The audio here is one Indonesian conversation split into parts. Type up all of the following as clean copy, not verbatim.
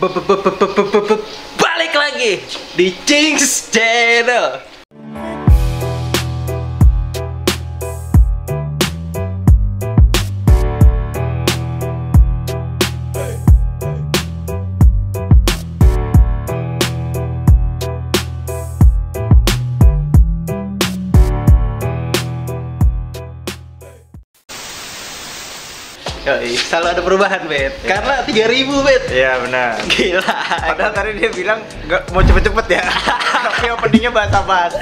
Balik lagi di Cings Channel. Yoi, selalu ada perubahan, Bet. Ya. Karena 3.000, Bet. Iya, benar. Gila. Padahal tadi dia bilang nggak mau cepet-cepet ya. Tapi openingnya basa-basi.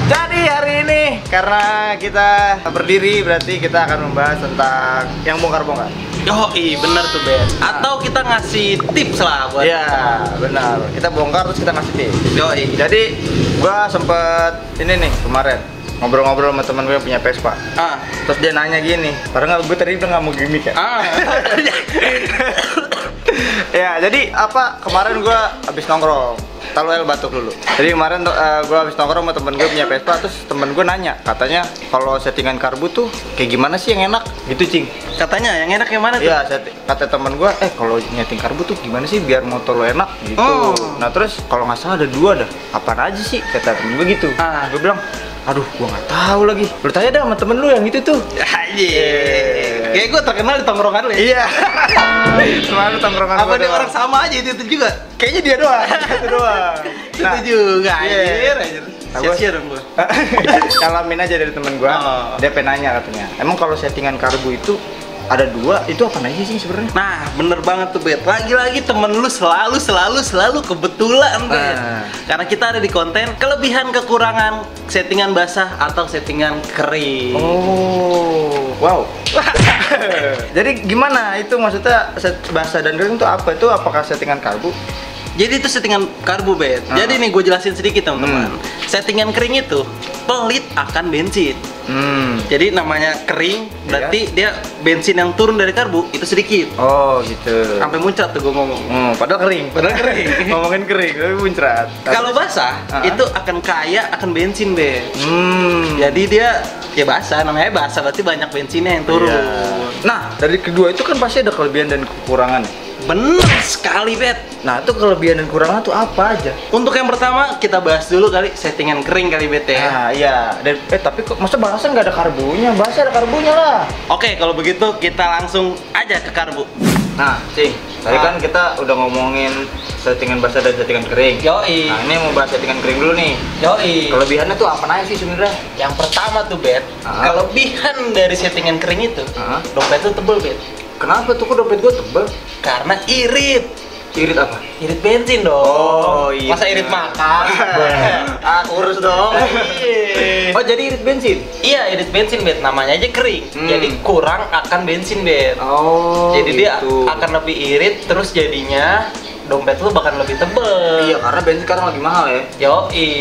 Jadi hari ini karena kita berdiri berarti kita akan membahas tentang yang bongkar-bongkar. Yoi, bener tuh, Bet. Atau kita ngasih tips lah buat. Iya, benar. Kita bongkar terus kita ngasih tips. Yoi. Jadi gua sempet ini nih kemarin ngobrol-ngobrol sama teman gue yang punya Vespa. Terus dia nanya gini, padahal gue tadi udah nggak mau gimmick ya. Ya, jadi apa kemarin gue habis nongkrong, tahu batuk dulu. Jadi kemarin gue habis nongkrong sama temen gue punya Vespa, terus temen gue nanya, katanya kalau settingan karbu tuh kayak gimana sih yang enak? Gitu, Cing. Katanya yang enak yang mana tuh? Iya, kata temen gue, kalau nyeting karbu tuh gimana sih biar motor lo enak gitu. Nah terus kalau nggak salah ada 2 dah. Apaan aja sih? Kata temen gue gitu. Gue bilang, aduh, gua nggak tahu lagi. Lu tanya dah sama temen lu yang itu tuh. Kayak gua terkenal di tongkrongan lu ya. Iya. Selalu tongkrongan. Apa dia orang sama aja itu juga? Kayaknya dia doang. Itu doang. Itu juga. Anjir. Share dong gua. Ngalamin aja dari temen gua. Dia penanya katanya, emang kalau settingan karbu itu ada 2, itu apa aja sih sebenarnya? Nah, bener banget tuh, Bet. Lagi-lagi temen lu selalu kebetulan, Bet. Karena kita ada di konten kelebihan kekurangan settingan basah atau settingan kering. Oh, wow. Jadi gimana itu maksudnya basah dan kering itu apa? Itu apakah settingan karbu? Jadi itu settingan karbu, Bet. Jadi nih gue jelasin sedikit, teman-teman. Settingan kering itu pelit akan bensin. Jadi namanya kering, berarti dia bensin yang turun dari karbu itu sedikit. Oh, gitu. Sampai muncrat tuh gue ngomong. Padahal kering. Ngomongin kering, tapi muncrat. Kalau basah, itu akan kaya akan bensin, Bet. Jadi dia ya basah, namanya basah berarti banyak bensinnya yang turun. Nah, dari kedua itu kan pasti ada kelebihan dan kekurangan. Bener sekali, Bet. Nah, itu kelebihan dan kekurangan tuh apa aja? Untuk yang pertama kita bahas dulu kali settingan kering kali, Bet ya. Nah, iya. Dan tapi kok masa bahasa nggak ada karbunya? Bahasa ada karbunya lah. Oke, kalau begitu kita langsung aja ke karbu. Nah, Cing, tadi kan kita udah ngomongin settingan basah dan settingan kering. Yoi. Nah, ini mau bahas settingan kering dulu nih. Yoi. Kelebihannya tuh apa aja sih sebenarnya? Yang pertama tuh, Bet, kelebihan dari settingan kering itu, dompet tuh tebel, Bet. Kenapa tuh kok dompet gue tebel? Karena irit. Irit apa? Irit bensin dong. Oh, iya. Masa irit makan? Kurus dong. Oh, jadi irit bensin? Iya, irit bensin, Bet. Namanya aja kering. Jadi kurang akan bensin, Bet. Oh, jadi dia akan lebih irit, terus jadinya dompet lu bakal lebih tebel. Iya, karena bensin sekarang lagi mahal ya. Yoi.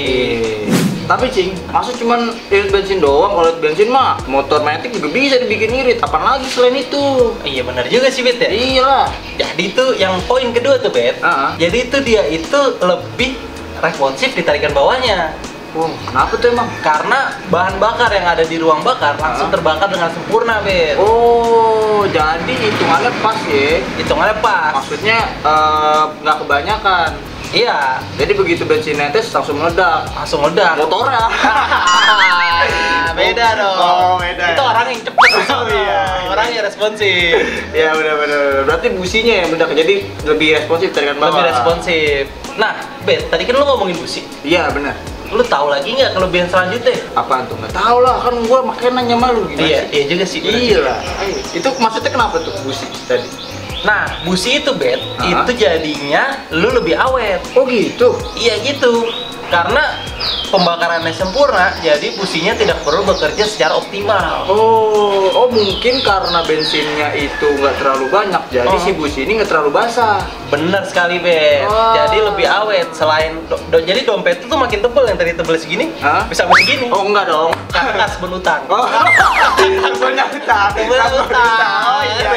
Tapi, Cing, masa cuman irit bensin doang? Kalau irit bensin mah motor matic juga bisa dibikin irit. Apaan lagi selain itu? Iya, benar juga sih, Bet ya. Iyalah. Jadi itu yang poin kedua tuh, Bet. Jadi itu dia itu lebih responsif di tarikan bawahnya. Oh, kenapa tuh emang? Karena bahan bakar yang ada di ruang bakar langsung terbakar dengan sempurna, Bet. Oh, jadi hitungannya pas ya? Hitungannya pas. Maksudnya nggak kebanyakan. Iya. Jadi begitu bensin netes langsung meledak. Langsung meledak. Motornya. Beda dong. Oh, beda. Itu orang yang cepet. Oh, iya. Orangnya responsif. Iya, benar-benar. Berarti businya yang meledak, jadi lebih responsif tarikan bawah. Lebih responsif. Nah, Bet, tadi kan lu ngomongin busi. Iya, benar. Lu tahu lagi nggak kelebihan selanjutnya? Apaan tuh? Nggak tahu lah, kan gua makanya nanya malu gimana. Iya juga sih. Iya lah. Itu maksudnya kenapa tuh busi tadi? Nah, busi itu, Bet, itu jadinya lu lebih awet. Oh gitu? Iya gitu. Karena pembakarannya sempurna, jadi businya tidak perlu bekerja secara optimal. Oh mungkin karena bensinnya itu nggak terlalu banyak, jadi si busi ini nggak terlalu basah. Bener sekali, Bet. Jadi lebih awet. Selain jadi dompet itu tuh makin tebel, yang tadi tebel segini, bisa begini. Oh enggak dong. Karena kas berutang. Oh, banyak utang. Oh iya.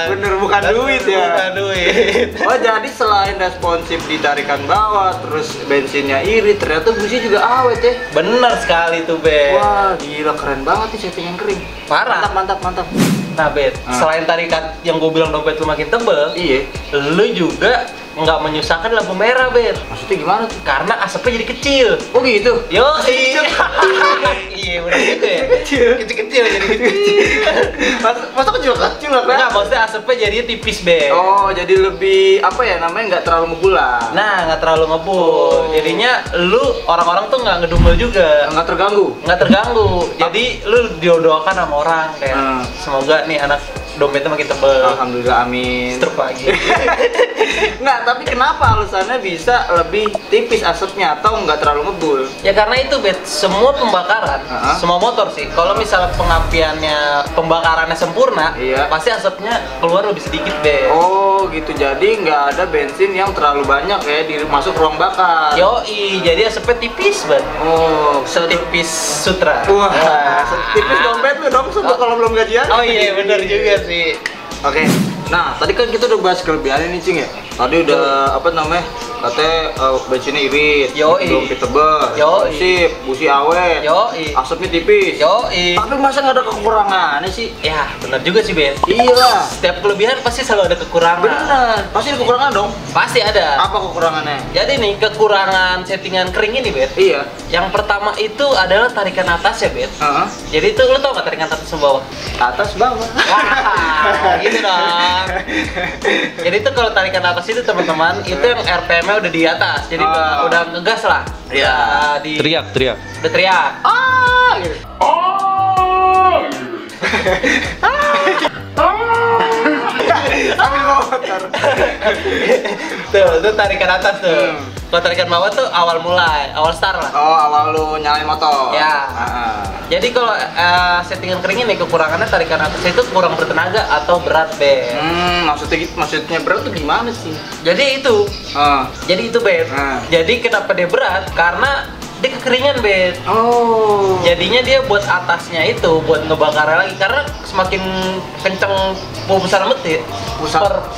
Bener, bukan duit ya. Bukan duit. Oh, jadi selain responsif di tarikan bawah, terus bensinnya irit, ternyata busi juga awet ya. Bener sekali tuh, Bet. Wah, gila keren banget nih settingan kering. Parah. Mantap. Nah, Bet, selain tarikan yang gue bilang dompet lu makin tebel, Iya. lu juga nggak menyusahkan lampu merah, Bet. Maksudnya gimana tuh? Karena asapnya jadi kecil. Oh gitu? Yo, iya benar juga ya. Kecil-kecil jadi kecil. Masa kecil-kecil apa? Enggak, maksudnya asapnya jadi tipis, Bet. Oh, jadi lebih apa ya namanya, nggak terlalu ngebul. Nah, nggak terlalu ngebul. Jadinya lu orang-orang tuh nggak ngedumel juga. Nggak terganggu. Nggak terganggu. Jadi lu doakan sama orang kayak semoga nih anak dompetnya makin tebel. Alhamdulillah, amin. Stroke lagi. Nggak, tapi kenapa alasannya bisa lebih tipis asapnya atau nggak terlalu ngebul? Ya karena itu, Bet, semua pembakaran, semua motor sih, kalau misalnya pengapiannya, pembakarannya sempurna, Iya. pasti asapnya keluar lebih sedikit, Bet. Oh gitu, jadi nggak ada bensin yang terlalu banyak ya masuk ruang bakar. Yoi, jadi asapnya tipis, Bet. Oh, Setipis sutra. wah, tipis dompet lu dong kalau belum gajian. Oh iya, benar juga sih. Oke, nah tadi kan kita udah bahas kelebihan ini, Cing ya. Tadi udah apa namanya? Katanya bensinnya irit, Yoi. dompet tebel, Yoi. sip, busi awet, Yoi. asapnya tipis. Yoi. Tapi masa nggak ada kekurangannya sih? Ya, benar juga sih, Bet. Iyalah. Setiap kelebihan pasti selalu ada kekurangan. Bener, pasti ada kekurangan dong. Pasti ada. Apa kekurangannya? Jadi nih, kekurangan settingan kering ini, Bet. Iya. Yang pertama itu adalah tarikan atas ya, Bet. Heeh. Jadi itu lo tau gak tarikan atas ke bawah? Atas bawah. Wah, gitu dong. Jadi itu kalau tarikan atas itu teman-teman, itu yang RPM-nya udah di atas. Jadi udah ngegas lah. Iya. Udah di Teriak. udah teriak. Ah, gitu. Ambil motor. Tuh, itu tarikan atas tuh. Kalau tarikan bawah tuh awal mulai, awal start lah. Oh, awal lu nyalain motor. Ya. Heeh. Jadi kalau settingan kering ini kekurangannya tarikan atas itu kurang bertenaga atau berat, Bet. Maksudnya berat tuh gimana sih? Jadi itu, Ah. jadi itu, Bet. Ah. Jadi kenapa dia berat? Karena dia kekeringan, Bet. Oh. Jadinya dia buat atasnya itu buat ngebakar lagi karena semakin kencang putaran mesin,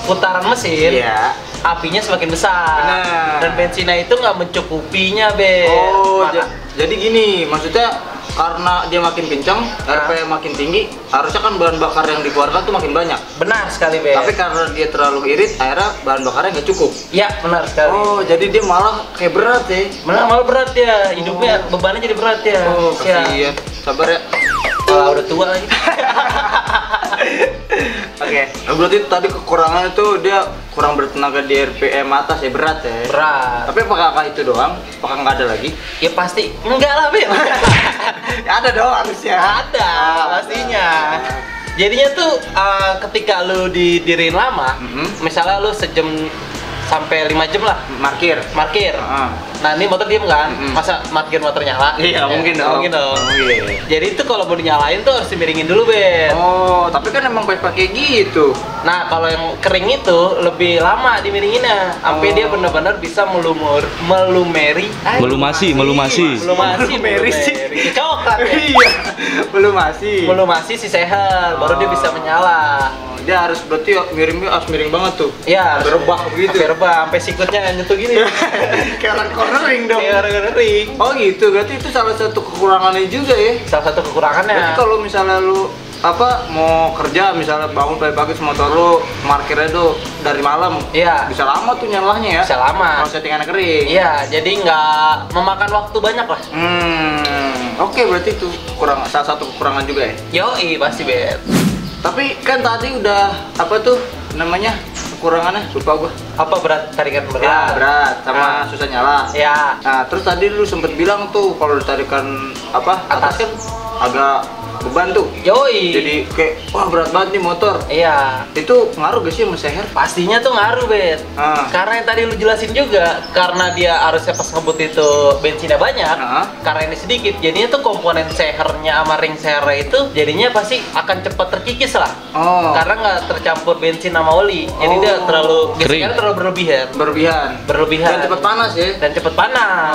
putaran mesin, Iya. apinya semakin besar. Benar. Dan bensinnya itu nggak mencukupinya, Bet. Oh, Maka- jadi gini, maksudnya karena dia makin kencang, RPM makin tinggi, harusnya kan bahan bakar yang dikeluarkan tuh makin banyak. benar sekali, Bet. Tapi karena dia terlalu irit, akhirnya bahan bakarnya nggak cukup. Ya, benar sekali. Oh, jadi dia malah kayak berat ya. Malah berat ya, hidupnya bebannya jadi berat ya. Oh, Ya. kasihan. Sabar ya. Malah udah tua lagi. Oke. Nah, berarti tadi kekurangan itu dia kurang bertenaga di RPM atas ya, berat ya. Berat. Tapi apakah itu doang? Apakah nggak ada lagi? Ya pasti enggak lah, Bet. Ya, ada dong harusnya. Ada, pastinya. Jadinya tuh ketika lu didirin lama, misalnya lu sejam sampai 5 jam lah Markir. markir. Nah, ini motor diem kan? Masa markir motor nyala? Iya, mungkin dong. Mungkin dong. Mungkin. Jadi itu kalau mau dinyalain tuh harus dimiringin dulu, Bet. Oh, tapi kan emang pakai gitu. Nah, kalau yang kering itu lebih lama dimiringinnya, sampai dia benar-benar bisa melumeri. Melumasi. Melumeri sih. Coklat ya. Iya. Belum masih. Melumasi si seher, baru dia bisa menyala. Dia harus berarti harus miring banget tuh. Iya, Sampai rebah begitu. Sampai rebah, sampai sikutnya nyentuh gini. Kayak orang cornering dong. Kayak orang ring. Oh gitu, berarti itu salah satu kekurangannya juga ya. Salah satu kekurangannya. Berarti kalau misalnya lu mau kerja misalnya bangun pagi-pagi motor lu parkirnya tuh dari malam, Iya. bisa lama tuh nyalanya ya. Bisa lama. Kalau settingannya kering. Iya, jadi nggak memakan waktu banyak lah. Oke, berarti itu salah satu kekurangan juga ya. Yoi, pasti, Bet. Tapi kan tadi udah apa tuh namanya kekurangannya, lupa gua. Apa berat tarikan berat? Ya, berat sama susah nyala. Ya. Nah, terus tadi lu sempet bilang tuh kalau ditarikan atas kan agak beban tuh. Yoi. Jadi kayak wah berat banget nih motor. Iya. Itu ngaruh gak sih sama seher? Pastinya tuh ngaruh, Bet. Karena yang tadi lu jelasin juga, karena dia harusnya pas ngebut itu bensinnya banyak, karena ini sedikit, jadinya tuh komponen sehernya sama ring sehernya itu jadinya pasti akan cepat terkikis lah. Karena nggak tercampur bensin sama oli, jadi dia terlalu gesekannya terlalu berlebihan. Dan cepat panas ya. Dan cepet panas.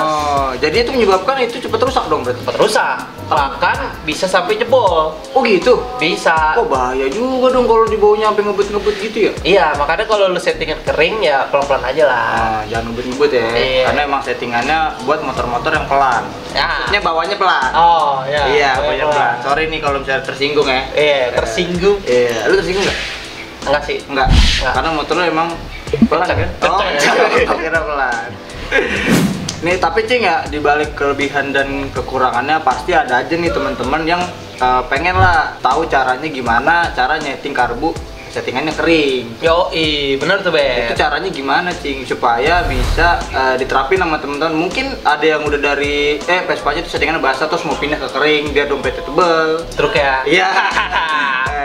Jadi itu menyebabkan itu cepat rusak dong berarti. Cepet rusak, bahkan bisa sampai jebol. jebol. Oh gitu? Bisa. Oh bahaya juga dong kalau dibawanya sampai ngebut-ngebut gitu ya? Iya, makanya kalau lu settingan kering ya pelan-pelan aja lah. Nah, jangan ngebut-ngebut ya. Iya. Karena emang settingannya buat motor-motor yang pelan. Ya. Maksudnya bawanya pelan. Oh, iya. Iya, bawanya pelan. Sorry nih kalau misalnya tersinggung ya. Iya, tersinggung. Iya, lu tersinggung nggak? Enggak sih. Enggak. Karena motor lu emang pelan kan? Oh, kira pelan. Nih tapi Cing ya, dibalik kelebihan dan kekurangannya pasti ada aja nih teman-teman yang pengen lah tahu caranya gimana cara nyeting karbu settingannya kering. Yoi, bener tuh, Itu Bet. caranya gimana Cing supaya bisa diterapin sama teman-teman. Mungkin ada yang udah dari Vespa-nya tuh settingannya basah terus mau pindah ke kering biar dompetnya tebel. Truk ya. Iya.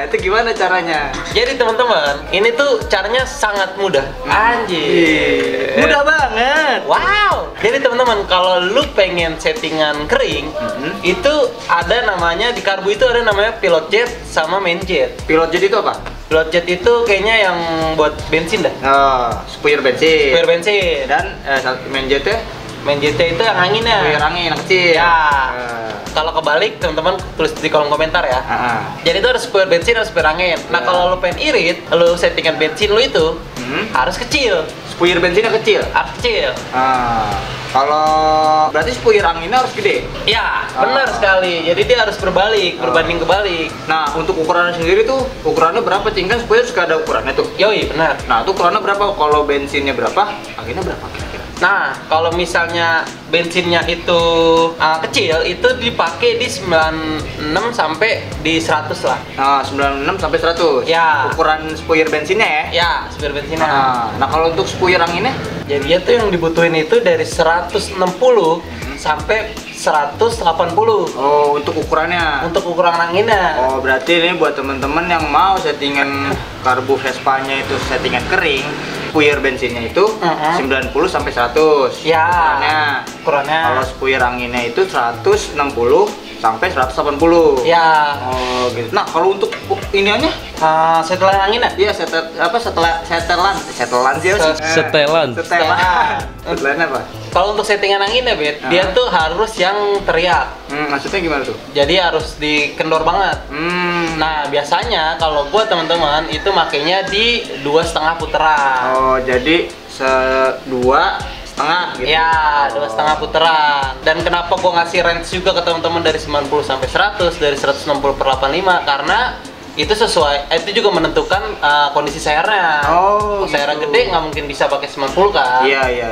Itu gimana caranya? Jadi teman-teman, ini tuh caranya sangat mudah. Anjir. Mudah banget. Wow. Jadi teman-teman, kalau lu pengen settingan kering, itu ada namanya di karbu itu ada namanya pilot jet sama main jet. Pilot jet itu apa? Pilot jet itu kayaknya yang buat bensin dah. Spuyur bensin. Spare bensin. Dan main jetnya Main jetnya itu yang anginnya. spuyur angin yang kecil. Ya. Kalau kebalik teman-teman tulis di kolom komentar ya. Jadi itu ada spare bensin dan spare angin. Nah, Ya. kalau lu pengen irit, lu settingan bensin lu itu harus kecil. Spuyur bensinnya kecil. Harus kecil. Kalau berarti spuyur anginnya harus gede. Ya, benar sekali. Jadi dia harus berbalik, berbanding kebalik. Nah, untuk ukurannya sendiri tuh, ukurannya berapa Cing? Kan spuyur suka ada ukurannya tuh. Yoi, benar. Nah, itu ukurannya berapa? Kalau bensinnya berapa? Anginnya berapa kira-kira? Nah, kalau misalnya bensinnya itu kecil, itu dipakai di 96 sampai di 100 lah. Nah, 96 sampai 100. Ya. Ukuran spuyur bensinnya ya? Ya, spare bensinnya. Nah, kalau untuk spuyur anginnya? Jadi dia tuh yang dibutuhin itu dari 160 sampai 180 Oh, untuk ukurannya. untuk ukuran anginnya. Oh, berarti ini buat teman-teman yang mau settingan karbu Vespa-nya itu settingan kering, spuyur bensinnya itu 90 sampai 100. Ya. Ukurannya. Kalau spuyur anginnya itu 160 sampai 180. Ya. Oh, gitu. Nah, kalau untuk iniannya? Setelan anginnya? Iya, setelan sih. Setelan. Setelan apa? Kalau untuk settingan anginnya, Bet, dia tuh harus yang teriak. Maksudnya gimana tuh? Jadi harus dikendor banget. Nah, biasanya kalau gua teman-teman itu makainya di 2,5 putaran. Oh, jadi dua setengah gitu. Ya, 2,5 putaran. Dan kenapa gua ngasih range juga ke teman-teman dari 90 sampai 100, dari 160 per 85 karena itu sesuai, itu juga menentukan kondisi sayarnya. Oh, kalau sayarnya gitu. gede nggak mungkin bisa pakai 90 kan. Iya.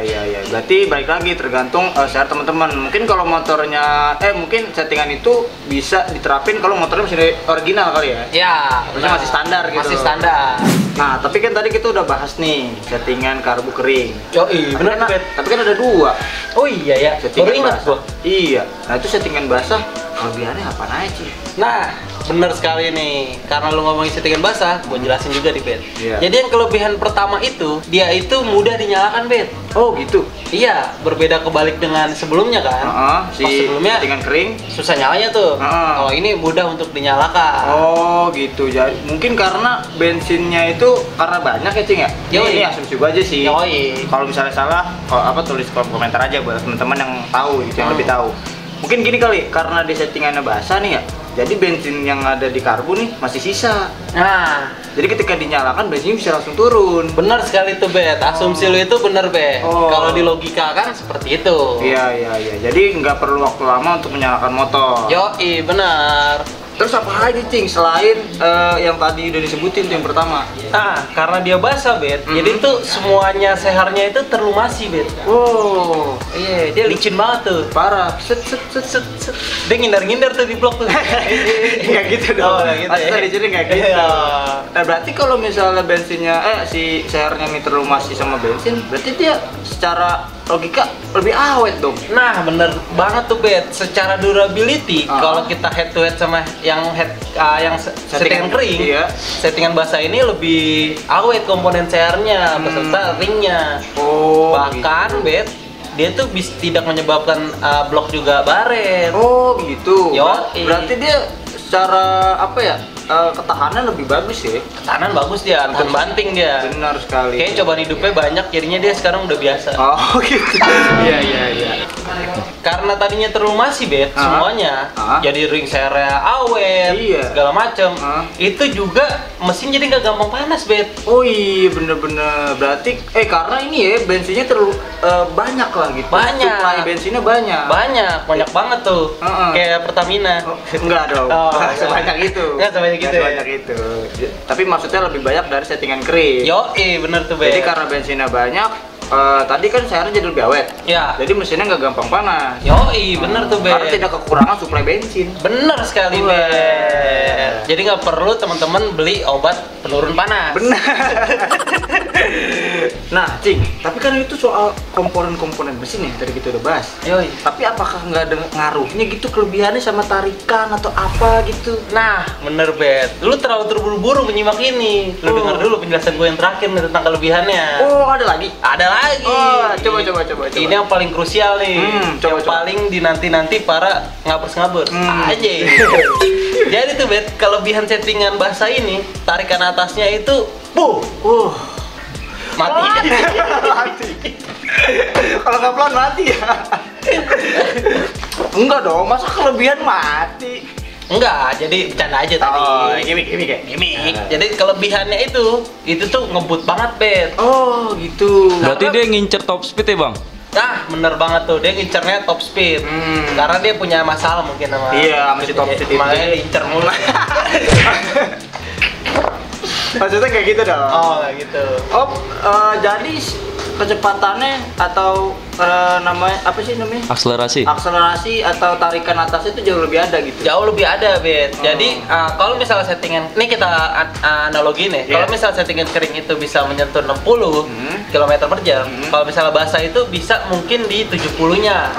Berarti balik lagi tergantung sayar teman-teman. Mungkin kalau motornya mungkin settingan itu bisa diterapin kalau motornya masih original kali ya. Ya, Maksudnya masih standar gitu. Masih standar. Nah, tapi kan tadi kita udah bahas nih settingan karbu kering. Yoi, bener Tapi Bet. tapi kan ada dua. Oh iya ya, baru ingat basah. gua. Iya. Nah, itu settingan basah kelebihannya apa aja? Nah, bener sekali nih. Karena lu ngomongin settingan basah, gua jelasin juga di Bet. Iya. Jadi yang kelebihan pertama itu, dia itu mudah dinyalakan, Bet. Oh, gitu. Iya, berbeda kebalik dengan sebelumnya kan. Si Pas sebelumnya settingan kering. susah nyalanya tuh. Heeh. Kalau ini mudah untuk dinyalakan. Oh, gitu. Jadi mungkin karena bensinnya itu karena banyak ya, Cing ya? Yoi. Ini asumsi gua aja sih. Yoi. Kalau misalnya salah, tulis kolom komentar aja buat teman-teman yang tahu gitu, yang lebih tahu. Mungkin gini kali, karena di settingannya basah nih ya, jadi bensin yang ada di karbu nih masih sisa. Nah, Jadi ketika dinyalakan bensinnya bisa langsung turun. benar sekali tuh, Bet. Asumsi lu itu benar, Bet. Oh. Kalau di logika kan seperti itu. Iya. Jadi nggak perlu waktu lama untuk menyalakan motor. Yoi, benar. Terus apa aja, Cing, selain yang tadi udah disebutin tuh yang pertama? Nah, karena dia basah, Bet. Jadi tuh semuanya seharnya itu terlumasi, Bet. Wow, Iya, dia licin banget tuh. parah. Set. Dia ngindar-ngindar tuh di blok tuh. Nggak gitu dong. Oh, nggak gitu Maksudnya ya? di sini nggak gitu. Iya. Nah, berarti kalau misalnya bensinnya, si sehernya ini terlumasi sama bensin, berarti dia secara logika lebih awet dong. Nah, bener banget tuh, Bet. Secara durability, kalau kita head to head sama yang settingan kering, iya. settingan basah ini lebih awet komponen sehernya beserta ringnya. Oh, Bahkan, gitu. Bet, dia tuh tidak menyebabkan blok juga baret. Oh, gitu. Yoi. Berarti dia secara apa ya? ketahanan lebih bagus ya. Ketahanan bagus dia, tahan banting dia. Benar sekali. Kayaknya cobaan hidupnya banyak, jadinya dia sekarang udah biasa. Oh gitu. Iya iya iya. Karena tadinya terlalu masih bet semuanya, jadi ring sernya awet, segala macem. Itu juga mesin jadi nggak gampang panas bet. Oh iya bener-bener. Berarti karena ini ya bensinnya terlalu banyak lah gitu. Banyak. Supply bensinnya banyak. Banyak banget tuh. Kayak Pertamina. Enggak dong. Sebanyak itu. Enggak sebanyak itu. Sebanyak itu. Tapi maksudnya lebih banyak dari settingan kering. Bener tuh bet. Jadi karena bensinnya banyak, tadi kan sernya jadi lebih awet. Ya. Jadi mesinnya nggak gampang panas. Bener tuh bet. Karena tidak kekurangan suplai bensin. Bener sekali bet. Jadi nggak perlu teman-teman beli obat penurun panas. Benar. Nah, Cing, tapi kan itu soal komponen-komponen mesin ya, tadi kita udah bahas. Tapi apakah nggak ada ngaruhnya gitu kelebihannya sama tarikan atau apa gitu? Nah, bener bet. Lu terlalu terburu-buru menyimak ini. Lu denger dulu penjelasan gue yang terakhir nih tentang kelebihannya. Oh, ada lagi? Ada lagi. Oh, coba. Ini yang paling krusial nih. Yang paling dinanti-nanti para ngabers-ngabers. Aja. Jadi tuh bet, kelebihan settingan bahasa ini, tarikan atasnya itu mati. Kalau nggak pelan mati ya? Enggak dong, masa kelebihan mati? Enggak, jadi bercanda aja tadi. Gimik. Jadi kelebihannya itu tuh ngebut banget bet. Oh gitu. Berarti dia ngincer top speed ya bang? Nah, bener banget tuh, dia ngincernya top speed. Karena dia punya masalah mungkin sama masih top speed itu. Makanya diincer mulu. Maksudnya kayak gitu dong? Kayak gitu. Jadi kecepatannya atau namanya apa sih namanya? Akselerasi atau tarikan atas itu jauh lebih ada gitu? Jauh lebih ada, bet. Jadi kalau misalnya settingan, ini kita analogi nih. Kalau misalnya settingan kering itu bisa menyentuh 60 km per jam, kalau misalnya basah itu bisa mungkin di 70-nya.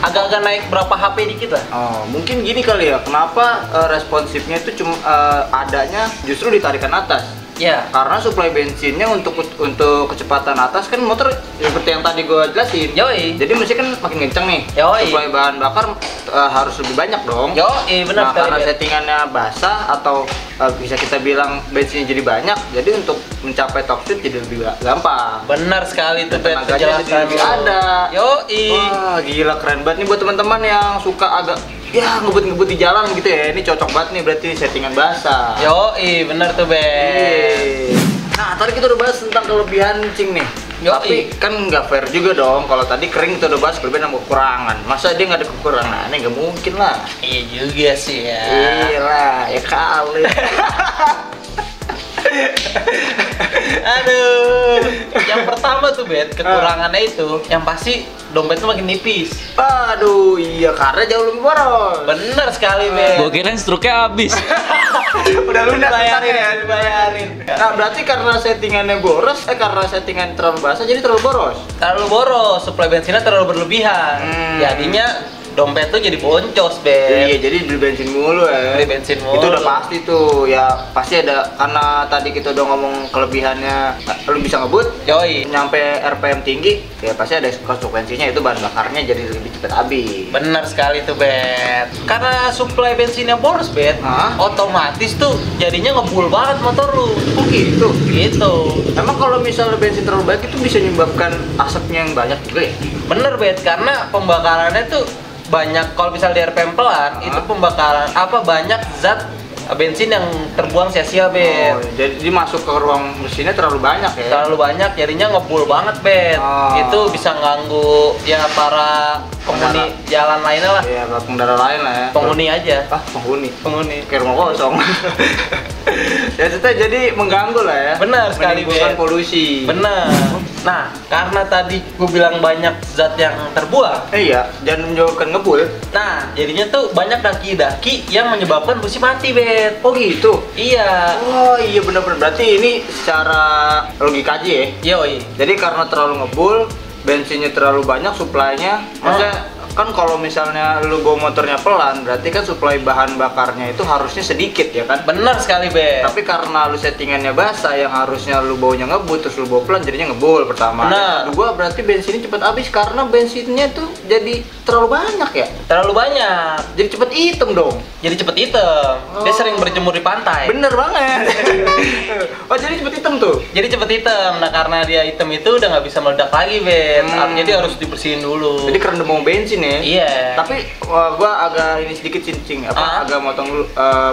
Agak-agak naik berapa HP dikit lah. Mungkin gini kali ya, kenapa responsifnya itu cuma adanya justru di tarikan atas? Ya. Karena suplai bensinnya untuk kecepatan atas kan motor seperti yang tadi gue jelasin. Jadi mesin kan makin kenceng nih. Suplai bahan bakar harus lebih banyak dong. Benar. Nah, karena settingannya basah atau bisa kita bilang bensinnya jadi banyak, jadi untuk mencapai top speed jadi lebih gampang. Benar sekali tuh tenaganya jadi lebih ada. Wah, gila keren banget nih buat teman-teman yang suka agak ngebut-ngebut di jalan gitu ya. Ini cocok banget nih berarti settingan basah. Bener tuh, Ben. Nah, tadi kita udah bahas tentang kelebihan Cing nih. Tapi kan nggak fair juga dong. Kalau tadi kering kita udah bahas kelebihan sama kekurangan. Masa dia nggak ada kekurangan? Ini nggak mungkin lah. Iya juga sih ya. Iya lah, ya kali. Aduh. Yang pertama tuh, Bet, kekurangannya itu yang pasti dompet tuh makin nipis. Aduh, iya karena jauh lebih boros. Bener sekali, Bet. Gua kirain struknya habis. Udah lunas dibayarin. Nah, berarti karena settingannya boros, karena settingan terlalu basah jadi terlalu boros. Terlalu boros, suplai bensinnya terlalu berlebihan. Jadinya dompet tuh jadi boncos, Ben. Iya, jadi beli bensin mulu ya. Beli bensin mulu. Itu udah pasti tuh, ya pasti ada. Karena tadi kita udah ngomong kelebihannya, lu bisa ngebut, nyampe RPM tinggi, ya pasti ada konsekuensinya, itu bahan bakarnya jadi lebih cepat habis. Benar sekali tuh, Ben. Karena suplai bensinnya boros, Ben, otomatis tuh jadinya ngebul banget motor lu. Oh gitu? Gitu. Emang kalau misalnya bensin terlalu banyak itu bisa menyebabkan asapnya yang banyak juga ya? Bener, Ben, karena pembakarannya tuh banyak. Kalau misalnya di RPM pelan, itu pembakaran banyak zat bensin yang terbuang sia-sia, Ben. Jadi masuk ke ruang mesinnya terlalu banyak ya? Terlalu banyak, jadinya ngebul banget, Ben. Itu bisa ganggu ya para penghuni jalan lainnya lah. Iya, pengendara lain lah ya. Penghuni aja. Penghuni. Kayak rumah kosong. Ya, jadi mengganggu lah ya. Benar sekali, Ben. Menimbulkan polusi. Benar. Nah, karena tadi gue bilang banyak zat yang terbuang. Iya, dan menyebabkan ngebul. Nah, jadinya tuh banyak daki-daki yang menyebabkan busi mati, Bet. Oh gitu? Iya. Oh iya, benar-benar. Berarti ini secara logika aja ya? Yoi. Jadi karena terlalu ngebul, bensinnya terlalu banyak, suplainya, maksudnya kan kalau misalnya lu bawa motornya pelan, berarti kan suplai bahan bakarnya itu harusnya sedikit ya kan? Benar sekali, Bet. Tapi karena lu settingannya basah, yang harusnya lu bawanya ngebut terus lu bawa pelan, jadinya ngebul pertama. Benar. Kedua berarti bensinnya cepat habis karena bensinnya tuh jadi terlalu banyak ya. Terlalu banyak. Jadi cepet hitam dong. Jadi cepet hitam. Dia Oh. sering berjemur di pantai. Bener banget. Oh jadi cepet hitam tuh. Jadi cepet hitam. Nah, karena dia hitam itu udah nggak bisa meledak lagi, Bet. Jadi harus dibersihin dulu. Jadi kerendam mau bensin ya. Iya. Tapi gua agak ini sedikit cincing agak motong dulu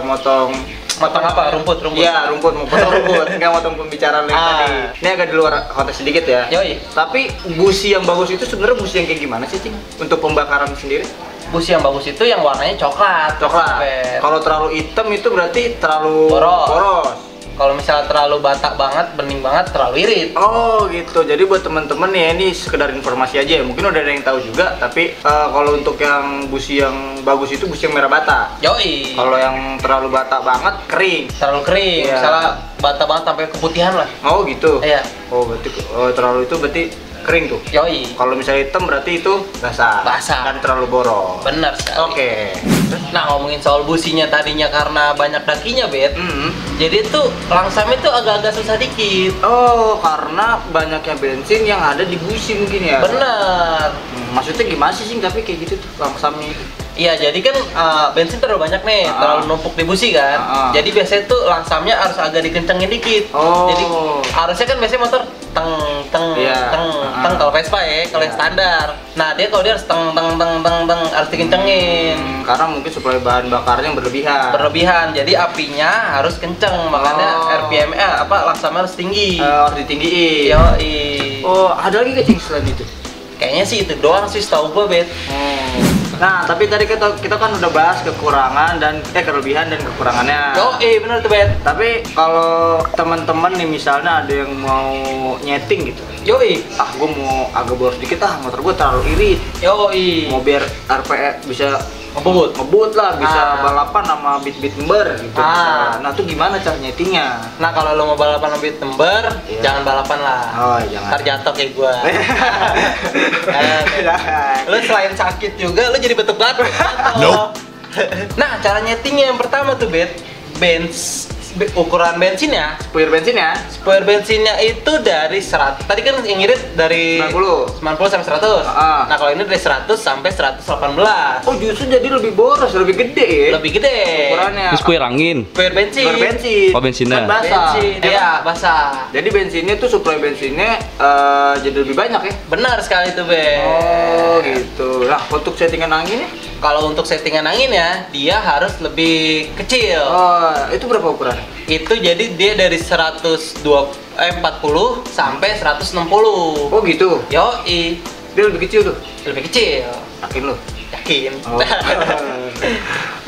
motong apa? Rumput. Iya, rumput, mau potong rumput, nggak motong pembicaraan yang tadi. Ini agak di luar konteks sedikit ya. Yoi. Tapi busi yang bagus itu sebenarnya busi yang kayak gimana sih, Cing? Untuk pembakaran sendiri? Busi yang bagus itu yang warnanya coklat. Coklat. Bet. Kalau terlalu hitam itu berarti terlalu Boros. Kalau misalnya terlalu batak banget, bening banget, terlalu irit. Oh gitu. Jadi buat temen-temen ya ini sekedar informasi aja ya. Mungkin udah ada yang tahu juga. Tapi kalau untuk yang busi yang bagus itu busi yang merah bata. Yoi. Kalau yang terlalu bata banget kering. Terlalu kering, Iya. misalnya batak banget sampai keputihan lah. Oh gitu. Iya. Oh berarti terlalu itu berarti kering tuh. Yoi. Kalau misalnya hitam berarti itu basah. Basah. Dan terlalu boros. Benar sekali. Oke. Nah, ngomongin soal businya tadinya karena banyak dakinya, Bet. Hmm. Jadi tuh langsamnya tuh agak-agak susah dikit. Oh, karena banyaknya bensin yang ada di busi mungkin ya. Bener. Maksudnya gimana sih tapi kayak gitu tuh langsamnya itu? Iya, jadi kan bensin terlalu banyak nih, terlalu numpuk di busi kan. Jadi biasanya tuh langsamnya harus agak dikencengin dikit. Oh. Jadi harusnya kan biasanya motor teng teng Iya. teng kalau Vespa ya, kalau yang standar. Nah, dia kalau dia harus teng harus dikencengin. Karena mungkin suplai bahan bakarnya yang Berlebihan. Jadi apinya harus kenceng, makanya RPM-nya langsamnya harus tinggi. harus ditinggiin. Yoi. Oh, ada lagi gak Cing selain itu? Kayaknya sih itu doang sih setahu gua, Bet. Nah, tapi tadi kita kan udah bahas kekurangan dan kelebihan dan kekurangannya. Bener tuh, Bet. Tapi kalau teman-teman nih misalnya ada yang mau nyeting gitu. Yoi. Gue mau agak boros dikit motor gue terlalu irit. Yoi. Mau biar RPE bisa Ngebut lah, bisa balapan sama beat member gitu. Nah, tuh gimana cara nyetingnya? Nah, kalau lo mau balapan sama Timber, Iya. jangan balapan lah. Oh, jangan. Ntar jatuh kayak gua. Lo selain sakit juga, lo jadi batuk-batuk. Nope. Nah, cara nyetingnya yang pertama tuh, Bet. Ukuran bensinnya, Puir bensin ya? spoiler bensinnya itu dari 100. Tadi kan yang ngirit dari 90 sampai 100. Ah. Nah, kalau ini dari 100 sampai 118. Oh, justru jadi lebih boros, lebih gede ya? Lebih gede. Ukurannya. Terus kuir angin. Spoiler bensin. Puir bensin. Oh, bensinnya. Kan basah. Bensin. Iya, basah. Jadi bensinnya tuh suplai bensinnya jadi lebih banyak ya? Benar sekali tuh, Ben. Oh gitu. Nah untuk settingan anginnya? Kalau untuk settingan anginnya, dia harus lebih kecil. Oh itu berapa ukurannya? Itu jadi dia dari 40 sampai 160. Oh gitu. Yoi, Dia lebih kecil tuh. lebih kecil. Yakin lo? Yakin. Oh.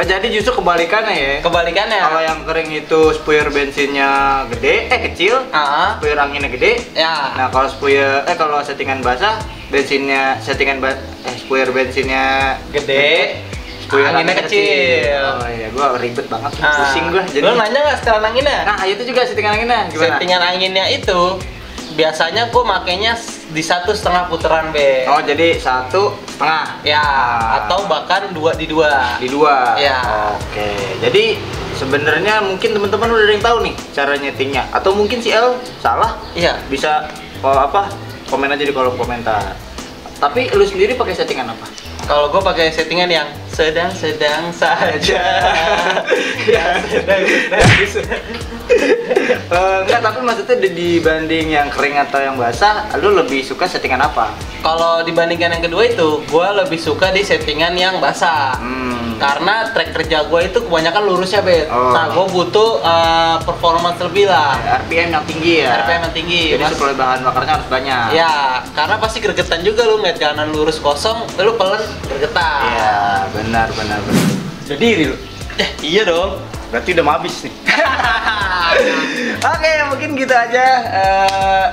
Jadi justru kebalikannya ya. Kebalikannya. Kalau yang kering itu spuyer bensinnya kecil, Ah, spuyer anginnya gede. ya. Nah kalau kalau settingan basah, spuyer bensinnya Gede. spuyer Anginnya kecil. Oh iya, gua ribet banget, Ah. pusing gua. Lo nanya nggak setelan anginnya? Nah itu juga settingan anginnya gimana? Settingan anginnya itu biasanya gua makainya di 1,5 putaran, Be. Oh jadi 1,5 Ya, atau bahkan 2 di 2. di 2. Ya. Oke. Jadi sebenarnya mungkin teman-teman udah ada yang tahu nih cara nyetingnya. Atau mungkin si El salah, Iya. bisa komen aja di kolom komentar. Tapi lu sendiri pakai settingan apa? Kalau gue pakai settingan yang sedang-sedang saja. Ya, Enggak, tapi maksudnya dibanding yang kering atau yang basah, lu lebih suka settingan apa? Kalau dibandingkan yang kedua itu, gue lebih suka di settingan yang basah. Karena track kerja gue itu kebanyakan lurusnya, Bet. Oh. Nah, gue butuh performance lebih lah. RPM yang tinggi ya. RPM yang tinggi. Jadi suplai bahan bakarnya harus banyak. Ya, karena pasti gregetan juga lu ngeliat kanan lurus kosong, lu pelan gregetan. Iya, benar. Berdiri lu. Iya dong. Berarti udah mau habis nih. Oke, mungkin gitu aja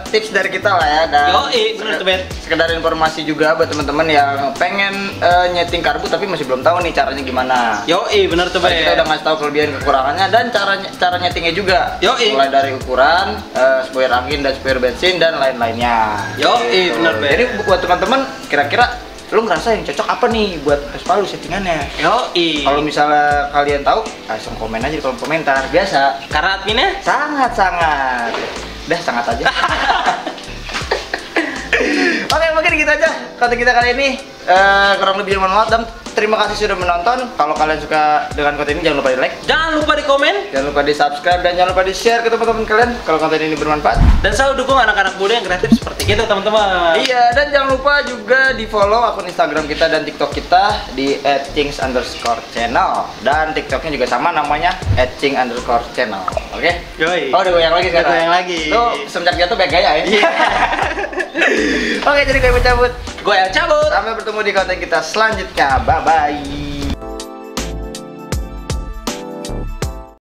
tips dari kita lah ya. Dan Yoi, bener tuh, Bet. sekedar informasi juga buat teman-teman yang pengen nyeting karbu tapi masih belum tahu nih caranya gimana. Yoi, bener tuh, Tadi Bet. kita udah ngasih tahu kelebihan kekurangannya dan cara nyetingnya juga. Yoi. Mulai dari ukuran, spuyer angin dan spuyer bensin dan lain-lainnya. Yoi, bener, Bet. Jadi buat teman-teman kira-kira lu ngerasa yang cocok apa nih buat Vespa lu settingannya. Yoi. Kalau misalnya kalian tahu, langsung komen aja di kolom komentar. Biasa. Karena adminnya Sangat. Udah sangat aja. Oke, mungkin gitu aja konten kita kali ini. Kurang lebih mohon maaf dan terima kasih sudah menonton. Kalau kalian suka dengan konten ini jangan lupa di like, jangan lupa di komen, jangan lupa di subscribe, dan jangan lupa di share ke teman-teman kalian kalau konten ini bermanfaat. dan selalu dukung anak-anak muda yang kreatif seperti kita teman-teman. Iya, dan jangan lupa juga di follow akun Instagram kita dan TikTok kita di @things_channel, dan TikToknya juga sama namanya @thing_channel. Oke? Yoi. Oh, udah goyang lagi sekarang. Udah goyang lagi. Lu semenjak jatuh baik gaya ya. Iya. Oke, jadi gue cabut. Gue El cabut. Sampai bertemu di konten kita selanjutnya. Bye bye.